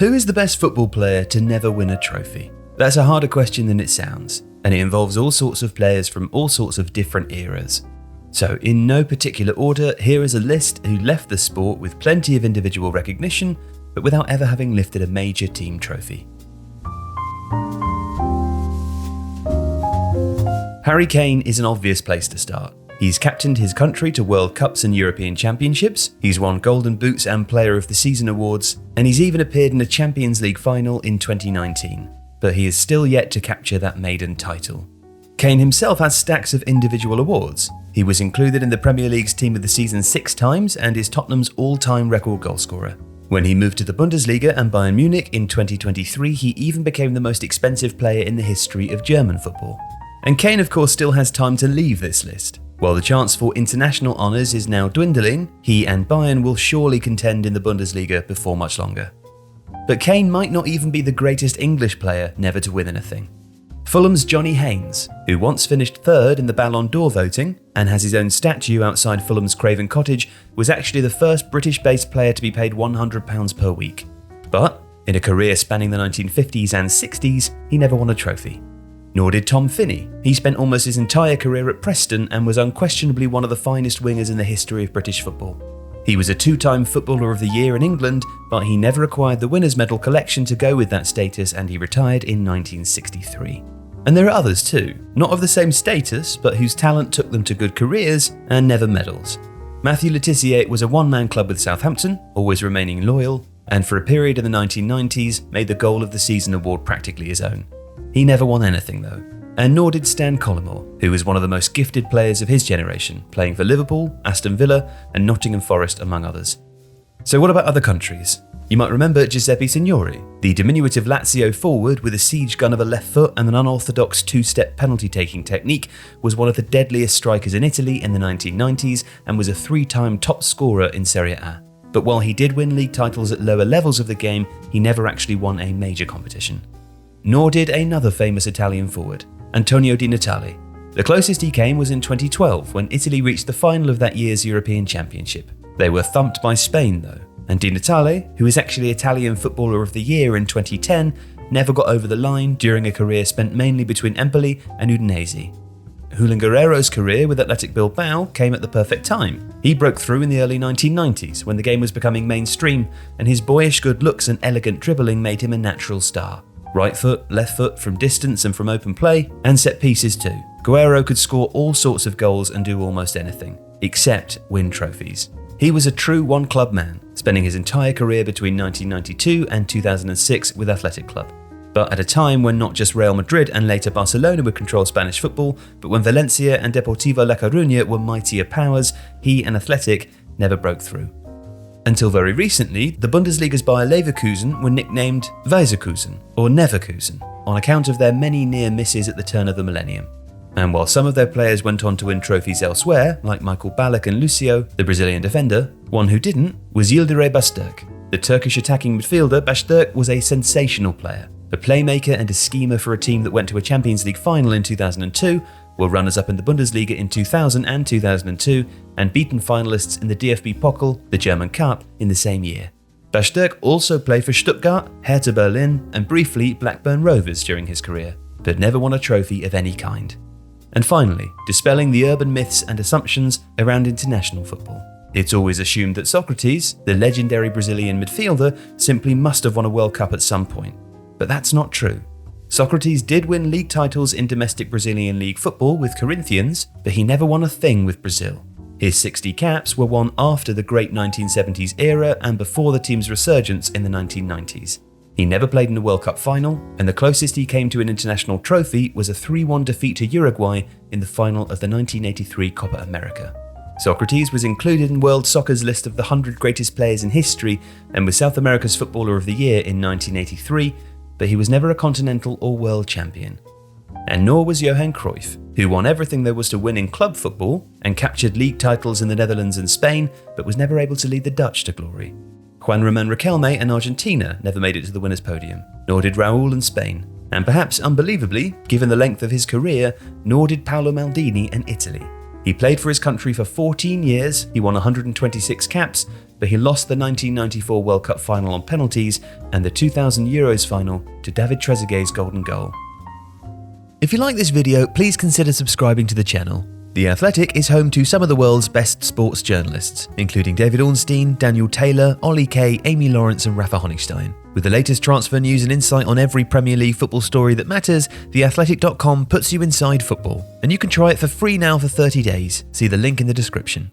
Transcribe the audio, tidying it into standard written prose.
Who is the best football player to never win a trophy? That's a harder question than it sounds, and it involves all sorts of players from all sorts of different eras. So, in no particular order, here is a list who left the sport with plenty of individual recognition, but without ever having lifted a major team trophy. Harry Kane is an obvious place to start. He's captained his country to World Cups and European Championships, he's won Golden Boots and Player of the Season awards, and he's even appeared in a Champions League final in 2019. But he is still yet to capture that maiden title. Kane himself has stacks of individual awards. He was included in the Premier League's Team of the Season 6 times and is Tottenham's all-time record goalscorer. When he moved to the Bundesliga and Bayern Munich in 2023, he even became the most expensive player in the history of German football. And Kane, of course, still has time to leave this list. While the chance for international honours is now dwindling, he and Bayern will surely contend in the Bundesliga before much longer. But Kane might not even be the greatest English player never to win anything. Fulham's Johnny Haynes, who once finished third in the Ballon d'Or voting and has his own statue outside Fulham's Craven Cottage, was actually the first British-based player to be paid £100 per week. But, in a career spanning the 1950s and 60s, he never won a trophy. Nor did Tom Finney. He spent almost his entire career at Preston and was unquestionably one of the finest wingers in the history of British football. He was a two-time Footballer of the Year in England, but he never acquired the Winners' Medal collection to go with that status, and he retired in 1963. And there are others too, not of the same status, but whose talent took them to good careers and never medals. Matthew Le Tissier was a one-man club with Southampton, always remaining loyal, and for a period in the 1990s made the Goal of the Season award practically his own. He never won anything though, and nor did Stan Collymore, who was one of the most gifted players of his generation, playing for Liverpool, Aston Villa and Nottingham Forest among others. So what about other countries? You might remember Giuseppe Yori, the diminutive Lazio forward with a siege gun of a left foot and an unorthodox two-step penalty-taking technique, was one of the deadliest strikers in Italy in the 1990s and was a three-time top scorer in Serie A. But while he did win league titles at lower levels of the game, he never actually won a major competition. Nor did another famous Italian forward, Antonio Di Natale. The closest he came was in 2012 when Italy reached the final of that year's European Championship. They were thumped by Spain though, and Di Natale, who was actually Italian Footballer of the Year in 2010, never got over the line during a career spent mainly between Empoli and Udinese. Julen Guerreiro's career with Athletic Bilbao came at the perfect time. He broke through in the early 1990s when the game was becoming mainstream, and his boyish good looks and elegant dribbling made him a natural star. Right foot, left foot, from distance and from open play, and set pieces too. Guerreiro could score all sorts of goals and do almost anything, except win trophies. He was a true one-club man, spending his entire career between 1992 and 2006 with Athletic Club. But at a time when not just Real Madrid and later Barcelona would control Spanish football, but when Valencia and Deportivo La Coruña were mightier powers, he and Athletic never broke through. Until very recently, the Bundesliga's Bayer Leverkusen were nicknamed Weiserkusen or Neverkusen on account of their many near misses at the turn of the millennium. And while some of their players went on to win trophies elsewhere, like Michael Ballack and Lucio, the Brazilian defender, one who didn't was Yerbasturk. The Turkish attacking midfielder Basturk was a sensational player, a playmaker and a schemer for a team that went to a Champions League final in 2002, were runners-up in the Bundesliga in 2000 and 2002, and beaten finalists in the DFB Pokal, the German Cup, in the same year. Basturk also played for Stuttgart, Hertha Berlin, and briefly Blackburn Rovers during his career, but never won a trophy of any kind. And finally, dispelling the urban myths and assumptions around international football. It's always assumed that Socrates, the legendary Brazilian midfielder, simply must have won a World Cup at some point. But that's not true. Socrates did win league titles in domestic Brazilian league football with Corinthians, but he never won a thing with Brazil. His 60 caps were won after the great 1970s era and before the team's resurgence in the 1990s. He never played in a World Cup final, and the closest he came to an international trophy was a 3-1 defeat to Uruguay in the final of the 1983 Copa America. Socrates was included in World Soccer's list of the 100 greatest players in history and was South America's Footballer of the Year in 1983, but he was never a continental or world champion. And nor was Johan Cruyff, who won everything there was to win in club football and captured league titles in the Netherlands and Spain, but was never able to lead the Dutch to glory. Juan Román Riquelme and Argentina never made it to the winner's podium, nor did Raúl in Spain. And perhaps unbelievably, given the length of his career, nor did Paolo Maldini and Italy. He played for his country for 14 years, he won 126 caps, but he lost the 1994 World Cup final on penalties and the 2000 Euros final to David Trezeguet's golden goal. If you like this video, please consider subscribing to the channel. The Athletic is home to some of the world's best sports journalists, including David Ornstein, Daniel Taylor, Ollie Kay, Amy Lawrence and Rafa Honigstein. With the latest transfer news and insight on every Premier League football story that matters, theathletic.com puts you inside football. And you can try it for free now for 30 days. See the link in the description.